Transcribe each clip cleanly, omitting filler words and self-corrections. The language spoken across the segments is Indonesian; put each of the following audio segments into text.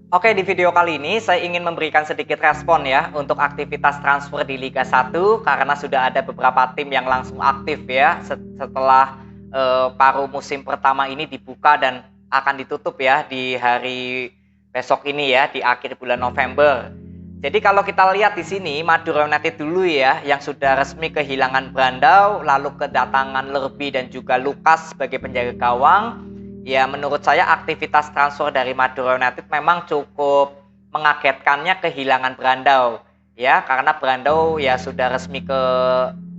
Oke, di video kali ini saya ingin memberikan sedikit respon ya untuk aktivitas transfer di Liga 1 karena sudah ada beberapa tim yang langsung aktif ya setelah paruh musim pertama ini dibuka dan akan ditutup ya di hari besok ini ya di akhir bulan November. Jadi kalau kita lihat di sini Madura United dulu ya yang sudah resmi kehilangan Brandao, lalu kedatangan Lerby dan juga Lukas sebagai penjaga gawang. Ya, menurut saya aktivitas transfer dari Madura United memang cukup mengagetkannya kehilangan Brandao. Ya, karena Brandao ya sudah resmi ke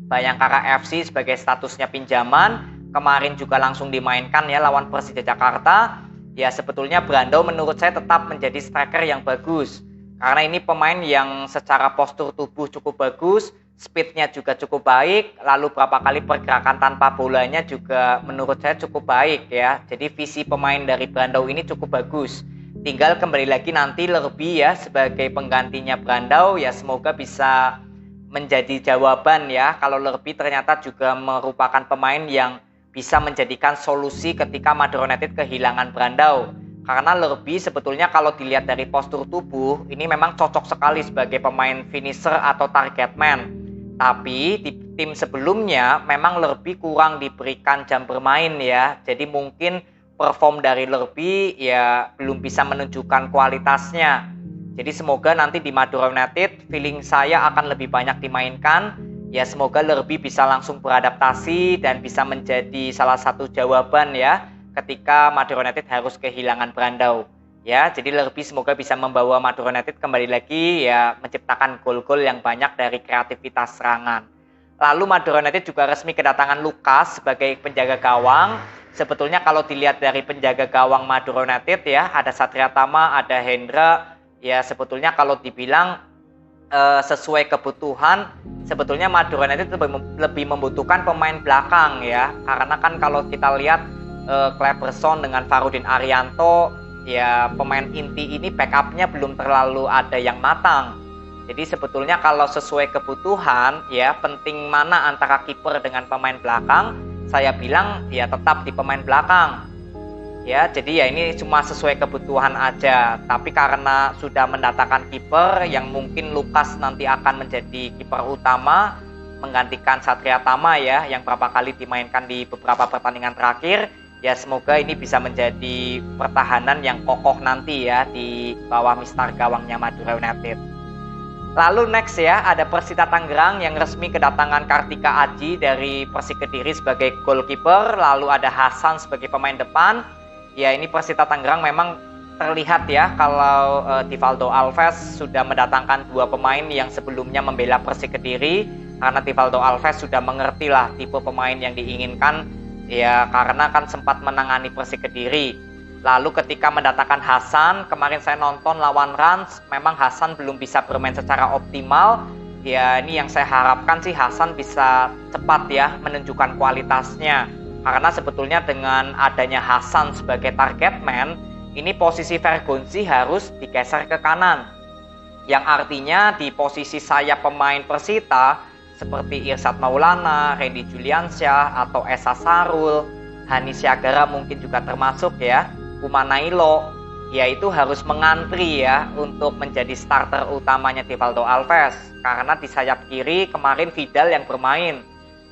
Bayangkara FC sebagai statusnya pinjaman. Kemarin juga langsung dimainkan ya lawan Persija Jakarta. Ya, sebetulnya Brandao menurut saya tetap menjadi striker yang bagus. Karena ini pemain yang secara postur tubuh cukup bagus, speednya juga cukup baik, lalu berapa kali pergerakan tanpa bolanya juga menurut saya cukup baik ya. Jadi visi pemain dari Brandao ini cukup bagus. Tinggal kembali lagi nanti Lerby ya sebagai penggantinya Brandao ya semoga bisa menjadi jawaban ya. Kalau Lerby ternyata juga merupakan pemain yang bisa menjadikan solusi ketika Madura United kehilangan Brandao. Karena Lerby sebetulnya kalau dilihat dari postur tubuh ini memang cocok sekali sebagai pemain finisher atau target man. Tapi di tim sebelumnya memang Lerby kurang diberikan jam bermain ya. Jadi mungkin perform dari Lerby ya belum bisa menunjukkan kualitasnya. Jadi semoga nanti di Madura United feeling saya akan lebih banyak dimainkan. Ya semoga Lerby bisa langsung beradaptasi dan bisa menjadi salah satu jawaban ya ketika Madura United harus kehilangan Brandao. Ya, jadi Lerby semoga bisa membawa Madura United kembali lagi ya menciptakan gol-gol yang banyak dari kreativitas serangan. Lalu Madura United juga resmi kedatangan Lukas sebagai penjaga gawang. Sebetulnya kalau dilihat dari penjaga gawang Madura United ya, ada Satria Tama, ada Hendra. Ya, sebetulnya kalau dibilang sesuai kebutuhan, sebetulnya Madura United lebih membutuhkan pemain belakang ya. Karena kan kalau kita lihat Kleberson dengan Farudin Arianto ya pemain inti ini backupnya belum terlalu ada yang matang. Jadi sebetulnya kalau sesuai kebutuhan ya penting mana antara kiper dengan pemain belakang, saya bilang ya tetap di pemain belakang. Ya, jadi ya ini cuma sesuai kebutuhan aja. Tapi karena sudah mendatangkan kiper yang mungkin Lukas nanti akan menjadi kiper utama menggantikan Satria Tama ya yang berapa kali dimainkan di beberapa pertandingan terakhir. Ya semoga ini bisa menjadi pertahanan yang kokoh nanti ya di bawah mistar gawangnya Madura United. Lalu next ya ada Persita Tangerang yang resmi kedatangan Kartika Aji dari Persik Kediri sebagai goalkeeper. Lalu ada Hasan sebagai pemain depan. Ya ini Persita Tangerang memang terlihat ya kalau Tivaldo Alves sudah mendatangkan dua pemain yang sebelumnya membela Persik Kediri. Karena Tivaldo Alves sudah mengerti lah tipe pemain yang diinginkan. Ya karena kan sempat menangani Persik Kediri. Lalu ketika mendatangkan Hasan, kemarin saya nonton lawan Rans, memang Hasan belum bisa bermain secara optimal. Ya ini yang saya harapkan sih Hasan bisa cepat ya menunjukkan kualitasnya. Karena sebetulnya dengan adanya Hasan sebagai target man, ini posisi Vergonzi harus digeser ke kanan. Yang artinya di posisi sayap pemain Persita seperti Irsad Maulana, Randy Juliansyah, atau Esa Sarul, Hani Syagara mungkin juga termasuk ya, Umanailo, ya itu harus mengantri ya untuk menjadi starter utamanya Tivaldo Alves. Karena di sayap kiri kemarin Vidal yang bermain.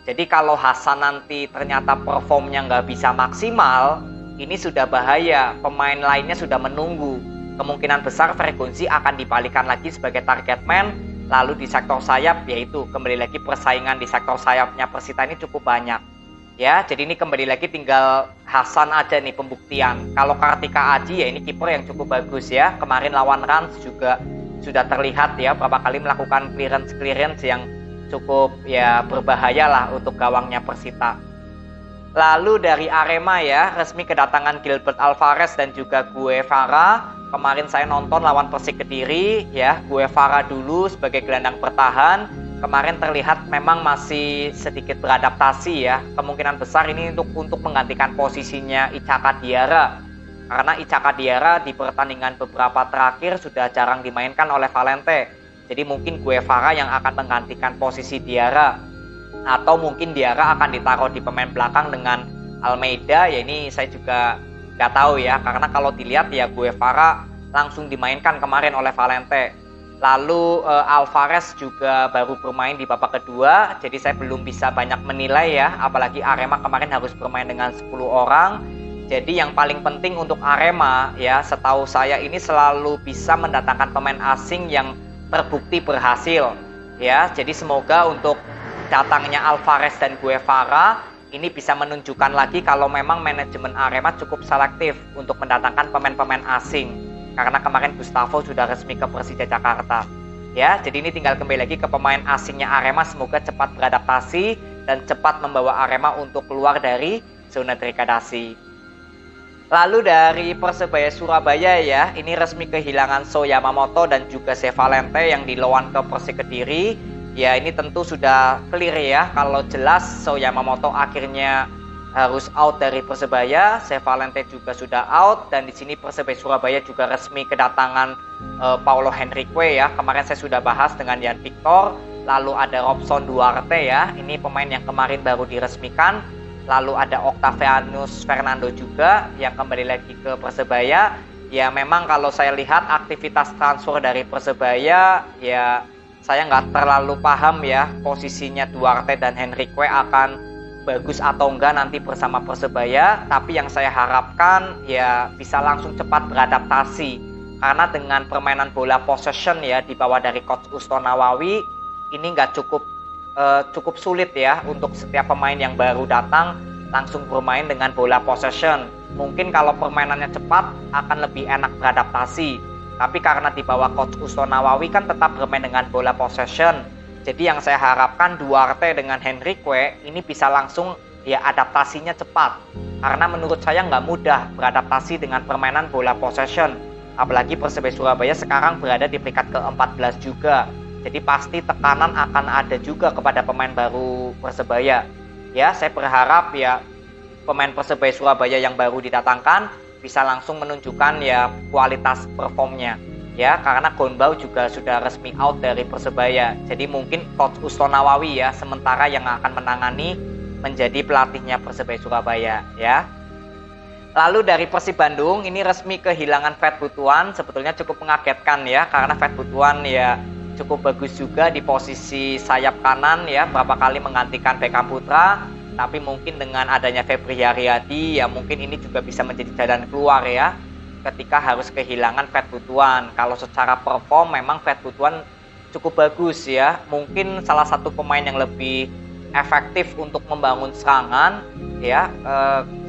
Jadi kalau Hasan nanti ternyata performnya nggak bisa maksimal, ini sudah bahaya, pemain lainnya sudah menunggu. Kemungkinan besar Vergonzi akan dibalikan lagi sebagai target man. Lalu di sektor sayap yaitu kembali lagi persaingan di sektor sayapnya Persita ini cukup banyak. Ya, jadi ini kembali lagi tinggal Hasan aja nih pembuktian. Kalau Kartika Aji ya ini kiper yang cukup bagus ya. Kemarin lawan Rans juga sudah terlihat ya berapa kali melakukan clearance yang cukup ya berbahaya lah untuk gawangnya Persita. Lalu dari Arema ya resmi kedatangan Gilbert Alvarez dan juga Guevara. Kemarin saya nonton lawan Persik Kediri ya, Guevara dulu sebagai gelandang bertahan. Kemarin terlihat memang masih sedikit beradaptasi ya. Kemungkinan besar ini untuk menggantikan posisinya Icaka Diarra. Karena Icaka Diarra di pertandingan beberapa terakhir sudah jarang dimainkan oleh Valente. Jadi mungkin Guevara yang akan menggantikan posisi Diarra. Atau mungkin Diarra akan ditaruh di pemain belakang dengan Almeida. Ya ini saya juga nggak tahu ya, karena kalau dilihat ya Guevara langsung dimainkan kemarin oleh Valente. Lalu Alvarez juga baru bermain di babak kedua, jadi saya belum bisa banyak menilai ya, apalagi Arema kemarin harus bermain dengan 10 orang. Jadi yang paling penting untuk Arema ya, setahu saya ini selalu bisa mendatangkan pemain asing yang terbukti berhasil ya. Jadi semoga untuk datangnya Alvarez dan Guevara ini bisa menunjukkan lagi kalau memang manajemen Arema cukup selektif untuk mendatangkan pemain-pemain asing. Karena kemarin Gustavo sudah resmi ke Persija Jakarta. Ya, jadi ini tinggal kembali lagi ke pemain asingnya Arema, semoga cepat beradaptasi dan cepat membawa Arema untuk keluar dari zona degradasi. Lalu dari Persebaya Surabaya ya, ini resmi kehilangan So Yamamoto dan juga Se Valente yang diloan ke Persik Kediri. Ya ini tentu sudah clear ya, kalau jelas So Yamamoto akhirnya harus out dari Persebaya, Se Valente juga sudah out, dan di sini Persebaya Surabaya juga resmi kedatangan Paulo Henrique ya. Kemarin saya sudah bahas dengan Yan Victor, lalu ada Robson Duarte ya, ini pemain yang kemarin baru diresmikan. Lalu ada Octavianus Fernando juga yang kembali lagi ke Persebaya. Ya memang kalau saya lihat aktivitas transfer dari Persebaya ya, saya nggak terlalu paham ya posisinya Duarte dan Henrique akan bagus atau enggak nanti bersama Persebaya. Tapi yang saya harapkan ya bisa langsung cepat beradaptasi. Karena dengan permainan bola possession ya di bawah dari Coach Usto Nawawi, ini nggak cukup sulit ya untuk setiap pemain yang baru datang langsung bermain dengan bola possession. Mungkin kalau permainannya cepat akan lebih enak beradaptasi. Tapi karena di bawah Coach Usto Nawawi kan tetap bermain dengan bola possession. Jadi yang saya harapkan Duarte dengan Henrique ini bisa langsung ya adaptasinya cepat. Karena menurut saya nggak mudah beradaptasi dengan permainan bola possession. Apalagi Persebaya Surabaya sekarang berada di peringkat ke-14 juga. Jadi pasti tekanan akan ada juga kepada pemain baru Persebaya. Ya saya berharap ya pemain Persebaya Surabaya yang baru didatangkan bisa langsung menunjukkan ya kualitas performnya ya, karena Gonbau juga sudah resmi out dari Persebaya. Jadi mungkin Coach Usto Nawawi ya sementara yang akan menangani menjadi pelatihnya Persebaya Surabaya ya. Lalu dari Persib Bandung ini resmi kehilangan Fred Butuan, sebetulnya cukup mengagetkan ya, karena Fred Butuan ya cukup bagus juga di posisi sayap kanan ya, berapa kali menggantikan Beckham Putra. Tapi mungkin dengan adanya Febri Haryadi ya mungkin ini juga bisa menjadi jalan keluar ya ketika harus kehilangan Fred Butuan. Kalau secara perform memang Fred Butuan cukup bagus ya, mungkin salah satu pemain yang lebih efektif untuk membangun serangan ya,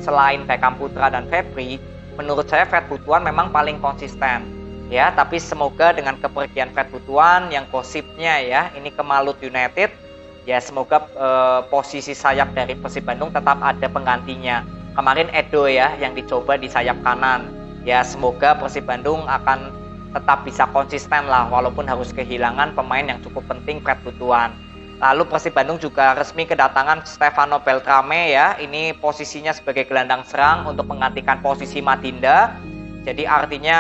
selain Beckham Putra dan Febri. Menurut saya Fred Butuan memang paling konsisten ya, tapi semoga dengan kepergian Fred Butuan yang gosipnya ya ini ke Malut United ya, semoga posisi sayap dari Persib Bandung tetap ada penggantinya. Kemarin Edo ya yang dicoba di sayap kanan. Ya semoga Persib Bandung akan tetap bisa konsisten lah walaupun harus kehilangan pemain yang cukup penting Fred Butuan. Lalu Persib Bandung juga resmi kedatangan Stefano Beltrame ya. Ini posisinya sebagai gelandang serang untuk menggantikan posisi Madinda. Jadi artinya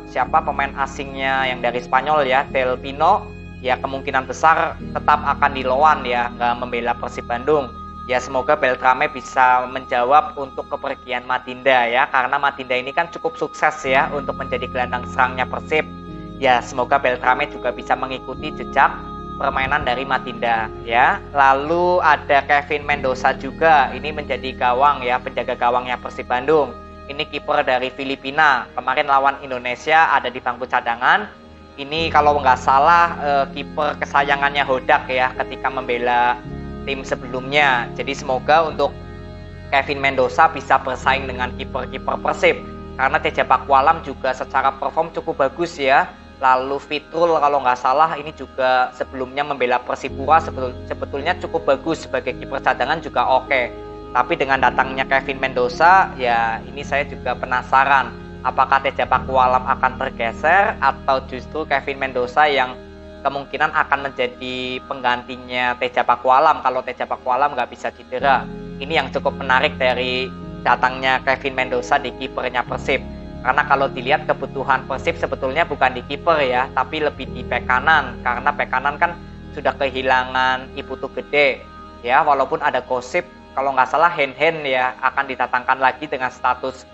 siapa pemain asingnya yang dari Spanyol ya, Del Pino ya kemungkinan besar tetap akan diloan ya, nggak membela Persib Bandung. Ya semoga Beltrame bisa menjawab untuk kepergian Madinda ya, karena Madinda ini kan cukup sukses ya untuk menjadi gelandang serangnya Persib. Ya semoga Beltrame juga bisa mengikuti jejak permainan dari Madinda ya. Lalu ada Kevin Mendoza juga, ini menjadi gawang ya, penjaga gawangnya Persib Bandung. Ini kiper dari Filipina, kemarin lawan Indonesia ada di bangku cadangan. Ini kalau nggak salah kiper kesayangannya Hodak ya ketika membela tim sebelumnya. Jadi semoga untuk Kevin Mendoza bisa bersaing dengan kiper-kiper Persib. Karena Teja Pakualam juga secara perform cukup bagus ya. Lalu Fitrul kalau nggak salah ini juga sebelumnya membela Persipura sebetulnya cukup bagus sebagai kiper cadangan juga oke. Tapi dengan datangnya Kevin Mendoza ya ini saya juga penasaran. Apakah Teja Pakualam akan tergeser atau justru Kevin Mendoza yang kemungkinan akan menjadi penggantinya Teja Pakualam kalau Teja Pakualam nggak bisa cedera. Ini yang cukup menarik dari datangnya Kevin Mendoza di kipernya Persib. Karena kalau dilihat kebutuhan Persib sebetulnya bukan di kiper ya, tapi lebih di bek kanan. Karena bek kanan kan sudah kehilangan Iputu Gede ya, walaupun ada gosip kalau nggak salah Hen ya akan didatangkan lagi dengan status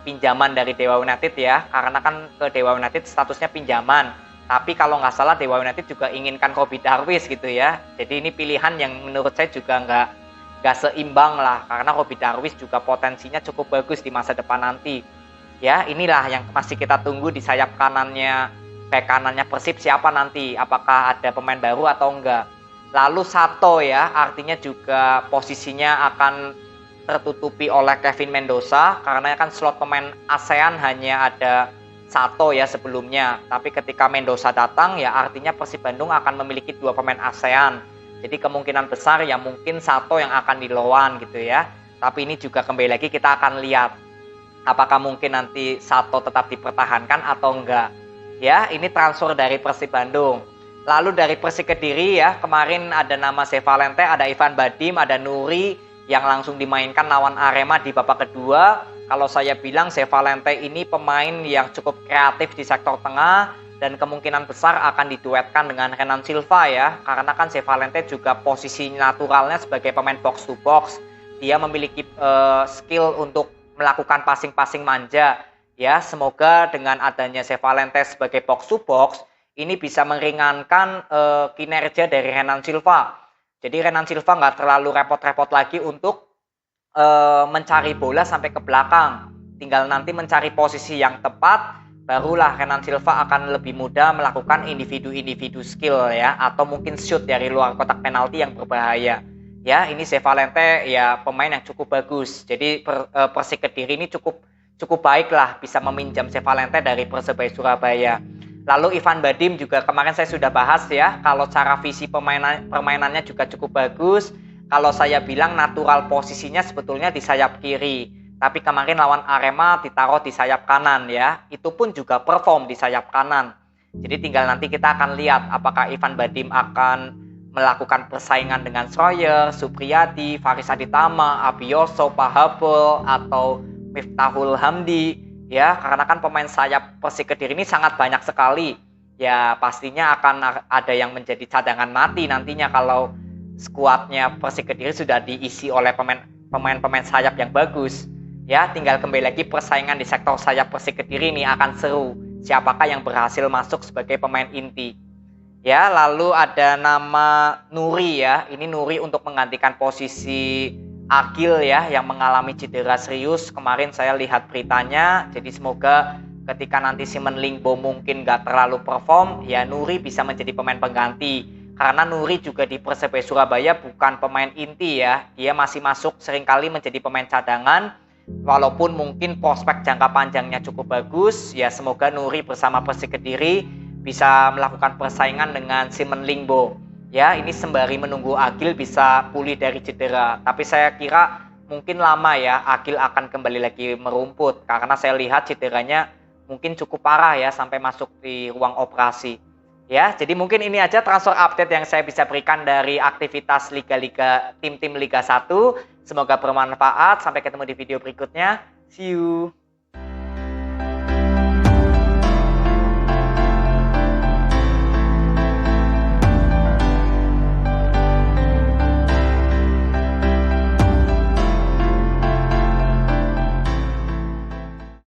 pinjaman dari Dewa United ya, karena kan ke Dewa United statusnya pinjaman. Tapi kalau nggak salah Dewa United juga inginkan Robby Darwish gitu ya. Jadi ini pilihan yang menurut saya juga nggak seimbang lah, karena Robby Darwish juga potensinya cukup bagus di masa depan nanti. Ya, inilah yang masih kita tunggu di sayap kanannya, bek kanannya Persib siapa nanti, apakah ada pemain baru atau enggak. Lalu Sato ya, artinya juga posisinya akan tertutupi oleh Kevin Mendoza, karena kan slot pemain ASEAN hanya ada Sato ya sebelumnya. Tapi ketika Mendoza datang ya artinya Persib Bandung akan memiliki 2 pemain ASEAN. Jadi kemungkinan besar ya mungkin Sato yang akan dilawan gitu ya. Tapi ini juga kembali lagi kita akan lihat apakah mungkin nanti Sato tetap dipertahankan atau enggak. Ya, ini transfer dari Persib Bandung. Lalu dari Persik Kediri ya, kemarin ada nama Zevalente, ada Ivan Badim, ada Nuri yang langsung dimainkan lawan Arema di babak kedua. Kalau saya bilang Zevalente ini pemain yang cukup kreatif di sektor tengah dan kemungkinan besar akan diduetkan dengan Renan Silva ya, karena kan Zevalente juga posisi naturalnya sebagai pemain box to box. Dia memiliki skill untuk melakukan passing-passing manja ya. Semoga dengan adanya Zevalente sebagai box to box ini bisa meringankan kinerja dari Renan Silva. Jadi Renan Silva nggak terlalu repot-repot lagi untuk mencari bola sampai ke belakang. Tinggal nanti mencari posisi yang tepat, barulah Renan Silva akan lebih mudah melakukan individu-individu skill ya, atau mungkin shoot dari luar kotak penalti yang berbahaya. Ya, ini Zevalente ya pemain yang cukup bagus. Jadi Persik Kediri ini cukup baik lah bisa meminjam Zevalente dari Persebaya Surabaya. Lalu Ivan Badim juga kemarin saya sudah bahas ya, kalau cara visi permainannya juga cukup bagus. Kalau saya bilang natural posisinya sebetulnya di sayap kiri, tapi kemarin lawan Arema ditaruh di sayap kanan ya, itu pun juga perform di sayap kanan. Jadi tinggal nanti kita akan lihat apakah Ivan Badim akan melakukan persaingan dengan Schroyer, Supriyadi, Faris Aditama, Abioso, Pahabol, atau Miftahul Hamdi. Ya, karena kan pemain sayap Persik Kediri ini sangat banyak sekali. Ya, pastinya akan ada yang menjadi cadangan mati nantinya kalau skuadnya Persik Kediri sudah diisi oleh pemain-pemain sayap yang bagus. Ya, tinggal kembali lagi persaingan di sektor sayap Persik Kediri ini akan seru. Siapakah yang berhasil masuk sebagai pemain inti? Ya, lalu ada nama Nuri ya. Ini Nuri untuk menggantikan posisi Agil ya yang mengalami cedera serius. Kemarin saya lihat beritanya. Jadi semoga ketika nanti Simon Lingbo mungkin gak terlalu perform, ya Nuri bisa menjadi pemain pengganti. Karena Nuri juga di Persebaya Surabaya bukan pemain inti ya. Dia masih masuk seringkali menjadi pemain cadangan. Walaupun mungkin prospek jangka panjangnya cukup bagus, ya semoga Nuri bersama Persik Kediri bisa melakukan persaingan dengan Simon Lingbo. Ya, ini sembari menunggu Agil bisa pulih dari cedera. Tapi saya kira mungkin lama ya Agil akan kembali lagi merumput. Karena saya lihat cederanya mungkin cukup parah ya sampai masuk di ruang operasi. Ya, jadi mungkin ini aja transfer update yang saya bisa berikan dari aktivitas tim-tim Liga 1. Semoga bermanfaat. Sampai ketemu di video berikutnya. See you.